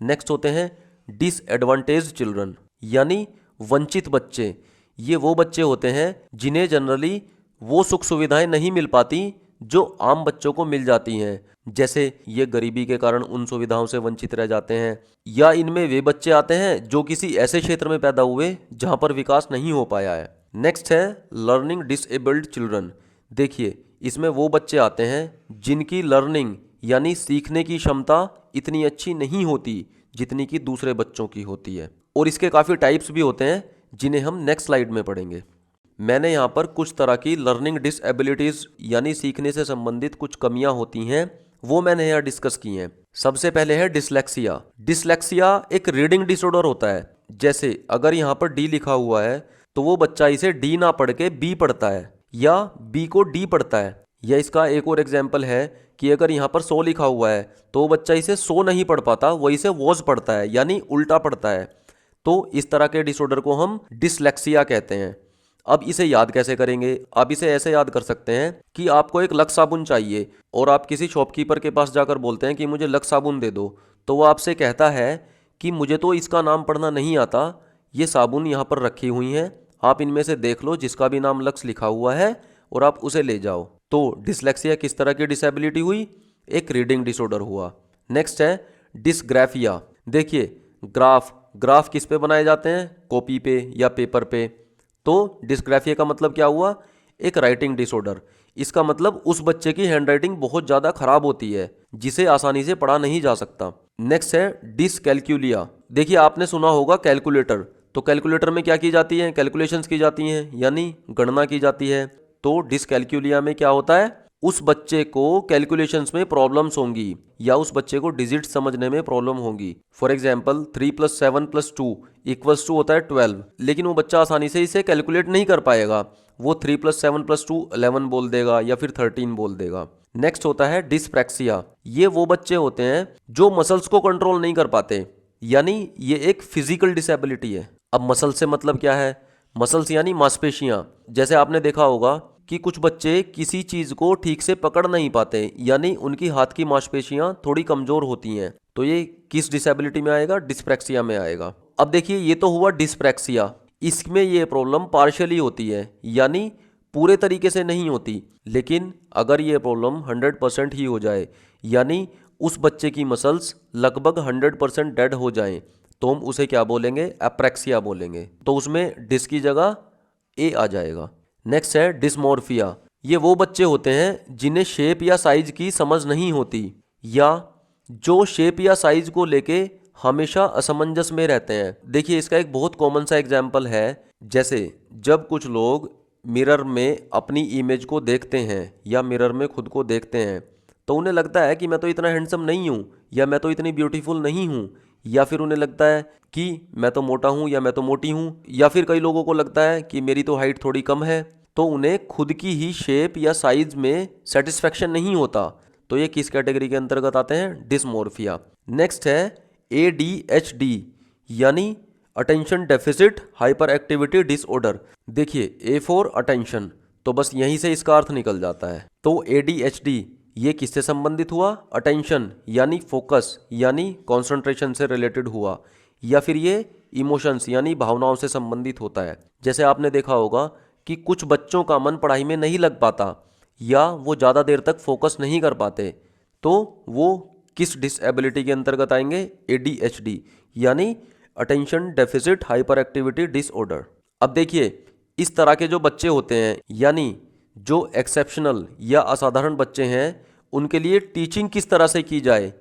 नेक्स्ट होते हैं डिसएडवांटेज चिल्ड्रन, यानी वंचित बच्चे। ये वो बच्चे होते हैं जिन्हें जनरली वो सुख सुविधाएं नहीं मिल पाती जो आम बच्चों को मिल जाती हैं। जैसे ये गरीबी के कारण उन सुविधाओं से वंचित रह जाते हैं, या इनमें वे बच्चे आते हैं जो किसी ऐसे क्षेत्र में पैदा हुए जहां पर विकास नहीं हो पाया है। नेक्स्ट है लर्निंग डिसेबल्ड चिल्ड्रन। देखिए इसमें वो बच्चे आते हैं जिनकी लर्निंग यानी सीखने की क्षमता इतनी अच्छी नहीं होती जितनी कि दूसरे बच्चों की होती है। और इसके काफ़ी टाइप्स भी होते हैं जिन्हें हम नेक्स्ट स्लाइड में पढ़ेंगे। मैंने यहाँ पर कुछ तरह की लर्निंग डिसएबिलिटीज़ यानी सीखने से संबंधित कुछ कमियाँ होती हैं वो मैंने यहाँ डिस्कस की हैं। सबसे पहले है डिसलेक्सिया। डिसलेक्सिया एक रीडिंग डिसऑर्डर होता है। जैसे अगर यहाँ पर डी लिखा हुआ है तो वो बच्चा इसे डी ना पढ़ के बी पढ़ता है या बी को डी पढ़ता है। या इसका एक और एग्जाम्पल है कि अगर यहाँ पर 100 लिखा हुआ है तो बच्चा इसे 100 नहीं पढ़ पाता, वो इसे वॉज पढ़ता है यानी उल्टा पढ़ता है। तो इस तरह के डिसऑर्डर को हम डिसलेक्सिया कहते हैं। अब इसे याद कैसे करेंगे? आप इसे ऐसे याद कर सकते हैं कि आपको एक लक्स साबुन चाहिए और आप किसी शॉपकीपर के पास जाकर बोलते हैं कि मुझे लक्स साबुन दे दो, तो वो आपसे कहता है कि मुझे तो इसका नाम पढ़ना नहीं आता, ये साबुन यहाँ पर रखी हुई हैं, आप इनमें से देख लो जिसका भी नाम लक्स लिखा हुआ है और आप उसे ले जाओ। तो डिसलेक्सिया किस तरह की डिसेबिलिटी हुई? एक रीडिंग डिसऑर्डर हुआ। नेक्स्ट है डिसग्राफिया। देखिए ग्राफ किस पे बनाए जाते हैं? कॉपी पे या पेपर पे। तो डिसग्राफिया का मतलब क्या हुआ? एक राइटिंग डिसऑर्डर। इसका मतलब उस बच्चे की हैंडराइटिंग बहुत ज़्यादा खराब होती है जिसे आसानी से पढ़ा नहीं जा सकता। नेक्स्ट है डिसकैल्कुलिया। देखिए आपने सुना होगा कैलकुलेटर, तो कैलकुलेटर में क्या की जाती है? कैलकुलेशंस की जाती हैं यानी गणना की जाती है। तो डिसकैल्कुलिया में क्या होता है? उस बच्चे को कैलकुलेशंस में प्रॉब्लम्स होंगी या उस बच्चे को डिजिट समझने में प्रॉब्लम होगी। फॉर एग्जाम्पल 3 + 7 + 2 = होता है 12, लेकिन वो बच्चा आसानी से इसे कैलकुलेट नहीं कर पाएगा। वो 3 + 7 + 2 11 बोल देगा या फिर 13 बोल देगा। नेक्स्ट होता है डिस्प्रैक्सिया। ये वो बच्चे होते हैं जो मसल्स को कंट्रोल नहीं कर पाते, यानी ये एक फिजिकल डिसेबिलिटी है। अब मसल से मतलब क्या है? मसल्स यानी मांसपेशियां। जैसे आपने देखा होगा कि कुछ बच्चे किसी चीज को ठीक से पकड़ नहीं पाते, यानी उनकी हाथ की मांसपेशियां थोड़ी कमजोर होती हैं। तो ये किस डिसेबिलिटी में आएगा? डिस्प्रैक्सिया में आएगा। अब देखिए ये तो हुआ डिस्प्रैक्सिया। इसमें ये प्रॉब्लम पार्शियली होती है यानी पूरे तरीके से नहीं होती, लेकिन अगर ये प्रॉब्लम 100% ही हो जाए यानी उस बच्चे की मसल्स लगभग 100% डेड हो जाएं, तो हम उसे क्या बोलेंगे? एप्रैक्सिया बोलेंगे। तो उसमें डिस की जगह ए आ जाएगा। नेक्स्ट है डिस्मोर्फिया। ये वो बच्चे होते हैं जिन्हें शेप या साइज की समझ नहीं होती, या जो शेप या साइज को लेके हमेशा असमंजस में रहते हैं। देखिए इसका एक बहुत कॉमन सा एग्जाम्पल है, जैसे जब कुछ लोग मिरर में अपनी इमेज को देखते हैं या मिरर में खुद को देखते हैं तो उन्हें लगता है कि मैं तो इतना हैंडसम नहीं हूँ, या मैं तो इतनी ब्यूटीफुल नहीं हूँ, या फिर उन्हें लगता है कि मैं तो मोटा हूँ या मैं तो मोटी हूँ, या फिर कई लोगों को लगता है कि मेरी तो हाइट थोड़ी कम है। तो उन्हें खुद की ही शेप या साइज में सेटिस्फेक्शन नहीं होता। तो ये किस कैटेगरी के अंतर्गत आते हैं? डिस्मोर्फिया। नेक्स्ट है ADHD, यानी attention deficit hyper activity disorder. देखिए A फॉर अटेंशन, तो बस यहीं से इसका अर्थ निकल जाता है। तो ADHD ये किससे संबंधित हुआ? अटेंशन यानी फोकस यानी कंसंट्रेशन से रिलेटेड हुआ, या फिर ये इमोशंस यानी भावनाओं से संबंधित होता है। जैसे आपने देखा होगा कि कुछ बच्चों का मन पढ़ाई में नहीं लग पाता या वो ज़्यादा देर तक फोकस नहीं कर पाते, तो वो किस डिसेबिलिटी के अंतर्गत आएंगे? ADHD यानी attention deficit hyper activity disorder. अब देखिए इस तरह के जो बच्चे होते हैं, यानी जो एक्सेप्शनल या असाधारण बच्चे हैं, उनके लिए टीचिंग किस तरह से की जाए,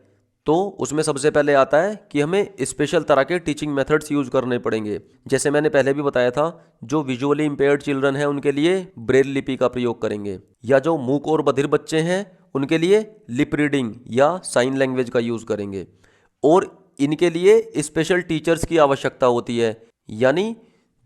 तो उसमें सबसे पहले आता है कि हमें स्पेशल तरह के टीचिंग मेथड्स यूज करने पड़ेंगे। जैसे मैंने पहले भी बताया था, जो विजुअली इंपेयर्ड चिल्ड्रन हैं उनके लिए ब्रेल लिपि का प्रयोग करेंगे, या जो मूक और बधिर बच्चे हैं उनके लिए लिप रीडिंग या साइन लैंग्वेज का यूज करेंगे। और इनके लिए स्पेशल टीचर्स की आवश्यकता होती है, यानी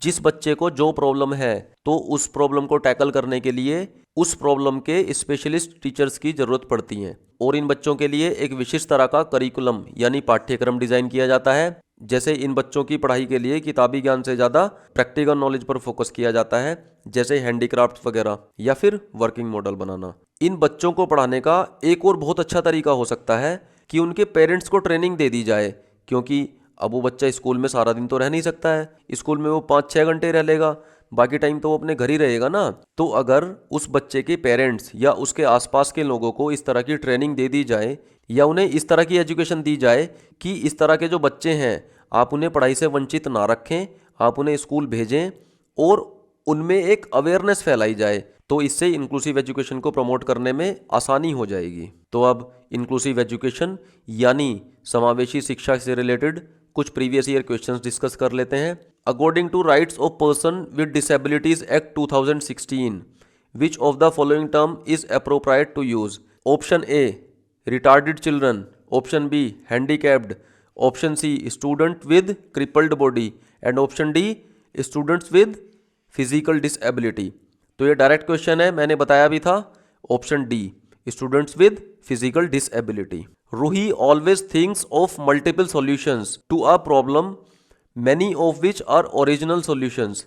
जिस बच्चे को जो प्रॉब्लम है तो उस प्रॉब्लम को टैकल करने के लिए उस प्रॉब्लम के स्पेशलिस्ट टीचर्स की जरूरत पड़ती है। और इन बच्चों के लिए एक विशिष्ट तरह का करिकुलम यानी पाठ्यक्रम डिजाइन किया जाता है। जैसे इन बच्चों की पढ़ाई के लिए किताबी ज्ञान से ज़्यादा प्रैक्टिकल नॉलेज पर फोकस किया जाता है, जैसे हैंडीक्राफ्ट वगैरह या फिर वर्किंग मॉडल बनाना। इन बच्चों को पढ़ाने का एक और बहुत अच्छा तरीका हो सकता है कि उनके पेरेंट्स को ट्रेनिंग दे दी जाए, क्योंकि अब वो बच्चा स्कूल में सारा दिन तो रह नहीं सकता है। स्कूल में वो 5-6 घंटे रह लेगा, बाकी टाइम तो वो अपने घर ही रहेगा ना। तो अगर उस बच्चे के पेरेंट्स या उसके आसपास के लोगों को इस तरह की ट्रेनिंग दे दी जाए, या उन्हें इस तरह की एजुकेशन दी जाए कि इस तरह के जो बच्चे हैं आप उन्हें पढ़ाई से वंचित ना रखें, आप उन्हें स्कूल भेजें और उनमें एक अवेयरनेस फैलाई जाए, तो इससे इंक्लूसिव एजुकेशन को प्रमोट करने में आसानी हो जाएगी। तो अब इंक्लूसिव एजुकेशन यानी समावेशी शिक्षा से रिलेटेड कुछ प्रीवियस ईयर क्वेश्चंस डिस्कस कर लेते हैं। According to rights of person with disabilities act 2016, which of the following term is appropriate to use? Option A retarded children, option B handicapped, option C student with crippled body, and option D students with physical disability. तो ये डायरेक्ट क्वेश्चन है, मैंने बताया भी था, option D students with physical disability. Ruhi always thinks of multiple solutions to a problem, many of which are original solutions.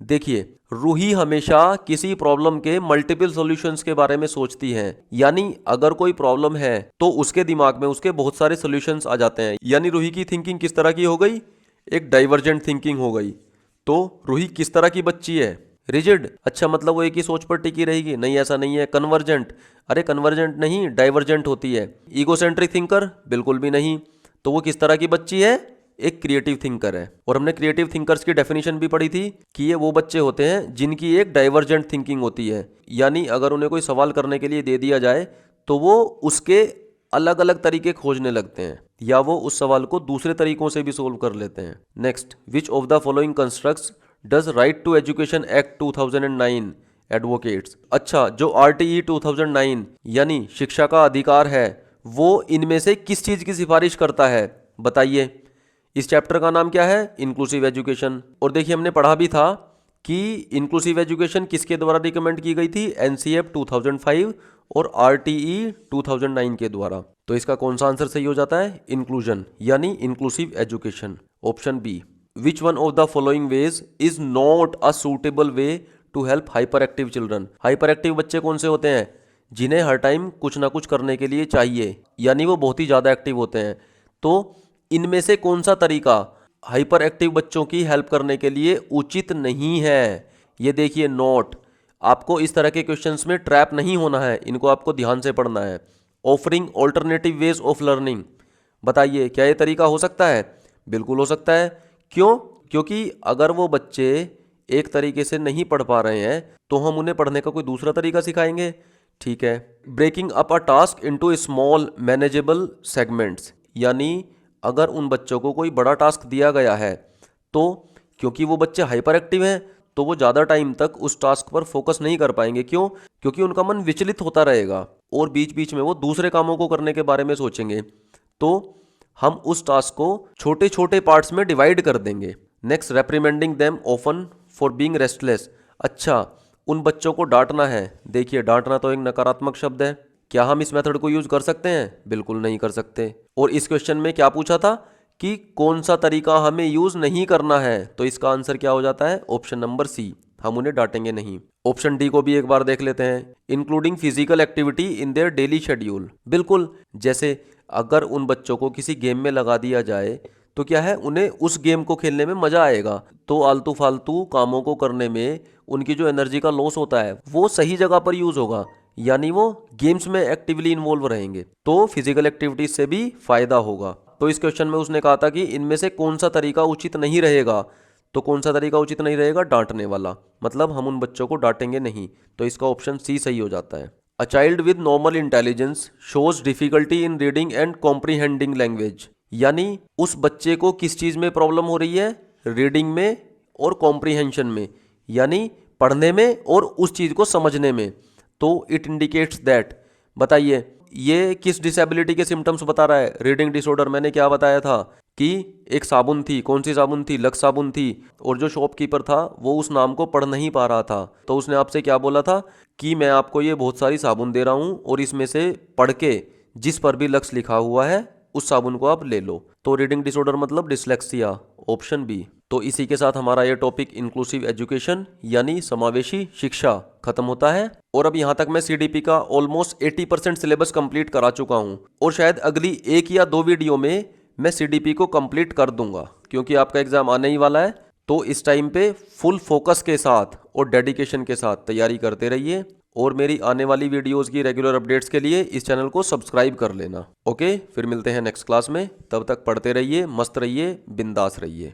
देखिए रूही हमेशा किसी प्रॉब्लम के मल्टीपल सॉल्यूशंस के बारे में सोचती है, यानी अगर कोई प्रॉब्लम है तो उसके दिमाग में उसके बहुत सारे सॉल्यूशंस आ जाते हैं। यानी रूही की थिंकिंग किस तरह की हो गई? एक डाइवर्जेंट थिंकिंग हो गई। तो रूही किस तरह की बच्ची है? रिजिड। अच्छा, मतलब वो एक ही सोच पर टिकी रहेगी? नहीं, ऐसा नहीं है। कन्वर्जेंट? अरे कन्वर्जेंट नहीं, डाइवर्जेंट होती है। Egocentric thinker? बिल्कुल भी नहीं। तो वो किस तरह की बच्ची है? एक क्रिएटिव थिंकर है। और हमने क्रिएटिव थिंकर्स की डेफिनेशन भी पढ़ी थी कि ये वो बच्चे होते हैं जिनकी एक डाइवर्जेंट थिंकिंग होती है, यानी अगर उन्हें कोई सवाल करने के लिए दे दिया जाए तो वो उसके अलग अलग तरीके खोजने लगते हैं, या वो उस सवाल को दूसरे तरीकों से भी सोल्व कर लेते हैं। Next, which of the following constructs does right to education act 2009 advocates? अच्छा, जो RTE 2009 यानी शिक्षा का अधिकार है, वो इनमें से किस चीज की सिफारिश करता है? बताइए। इस चैप्टर का नाम क्या है? Inclusive education. और देखिए हमने पढ़ा भी था कि इंक्लूसिव एजुकेशन किसके द्वारा रिकमेंड की गई थी? NCF 2005 और RTE 2009 के द्वारा। तो इसका कौन सा आंसर सही हो जाता है? इंक्लूजन यानी inclusive education, option B. Which one of the following ways is not a suitable way to help hyperactive children? Hyperactive बच्चे कौन से होते हैं? जिन्हें हर टाइम कुछ ना कुछ करने के लिए चाहिए, यानी वो बहुत ही ज़्यादा एक्टिव होते हैं। तो इनमें से कौन सा तरीका हाइपर एक्टिव बच्चों की हेल्प करने के लिए उचित नहीं है? ये देखिए नोट, आपको इस तरह के क्वेश्चंस में ट्रैप नहीं होना है, इनको आपको ध्यान से पढ़ना है। Offering alternative ways of learning, बताइए क्या ये तरीका हो सकता है? बिल्कुल हो सकता है। क्यों? क्योंकि अगर वो बच्चे एक तरीके से नहीं पढ़ पा रहे हैं तो हम उन्हें पढ़ने का कोई दूसरा तरीका सिखाएंगे। ठीक है। Breaking up a task into small manageable segments, यानी अगर उन बच्चों को कोई बड़ा टास्क दिया गया है तो क्योंकि वो बच्चे हाइपर एक्टिव हैं तो वो ज़्यादा टाइम तक उस टास्क पर फोकस नहीं कर पाएंगे। क्यों? क्योंकि उनका मन विचलित होता रहेगा और बीच बीच में वो दूसरे कामों को करने के बारे में सोचेंगे। तो हम उस टास्क को छोटे छोटे पार्ट्स में डिवाइड कर देंगे। Next, reprimanding them often for being restless. अच्छा, उन बच्चों को डांटना है। देखिए, डांटना तो एक नकारात्मक शब्द है। क्या हम इस मेथड को यूज कर सकते हैं? बिल्कुल नहीं कर सकते। और इस क्वेश्चन में क्या पूछा था कि कौन सा तरीका हमें यूज नहीं करना है, तो इसका आंसर क्या हो जाता है? ऑप्शन नंबर सी, हम उन्हें डांटेंगे नहीं। ऑप्शन डी को भी एक बार देख लेते हैं। Including physical activity in their daily schedule. बिल्कुल, जैसे अगर उन बच्चों को किसी गेम में लगा दिया जाए तो क्या है, उन्हें उस गेम को खेलने में मजा आएगा। तो आलतू फालतू कामों को करने में उनकी जो एनर्जी का लॉस होता है वो सही जगह पर यूज होगा, यानी वो गेम्स में एक्टिवली इन्वॉल्व रहेंगे, तो फिजिकल एक्टिविटीज से भी फायदा होगा। तो इस क्वेश्चन में उसने कहा था कि इनमें से कौन सा तरीका उचित नहीं रहेगा, तो कौन सा तरीका उचित नहीं रहेगा? डांटने वाला, मतलब हम उन बच्चों को डांटेंगे नहीं। तो इसका ऑप्शन सी सही हो जाता है। A child with normal intelligence shows difficulty in reading and comprehending language, यानी उस बच्चे को किस चीज में प्रॉब्लम हो रही है? रीडिंग में और कॉम्प्रीहेंशन में, यानी पढ़ने में और उस चीज को समझने में। तो इट इंडिकेट्स दैट, बताइए ये किस डिसेबिलिटी के सिम्टम्स बता रहा है? Reading disorder. मैंने क्या बताया था कि एक साबुन थी, कौन सी साबुन थी? लक्स साबुन थी, और जो शॉपकीपर था वो उस नाम को पढ़ नहीं पा रहा था, तो उसने आपसे क्या बोला था कि मैं आपको ये बहुत सारी साबुन दे रहा हूं और इसमें से पढ़ के जिस पर भी लक्स लिखा हुआ है उस साबुन को आप ले लो। तो रीडिंग डिसऑर्डर मतलब डिसलेक्सिया, ऑप्शन बी। तो इसी के साथ हमारा ये टॉपिक इंक्लूसिव एजुकेशन यानी समावेशी शिक्षा खत्म होता है। और अब यहाँ तक मैं सीडीपी का ऑलमोस्ट 80% सिलेबस कंप्लीट करा चुका हूँ और शायद अगली 1 या 2 वीडियो में मैं सीडीपी को कंप्लीट कर दूंगा, क्योंकि आपका एग्जाम आने ही वाला है। तो इस टाइम पे फुल फोकस के साथ और डेडिकेशन के साथ तैयारी करते रहिए और मेरी आने वाली वीडियोस की रेगुलर अपडेट्स के लिए इस चैनल को सब्सक्राइब कर लेना। ओके, फिर मिलते हैं नेक्स्ट क्लास में। तब तक पढ़ते रहिए, मस्त रहिए, बिंदास रहिए।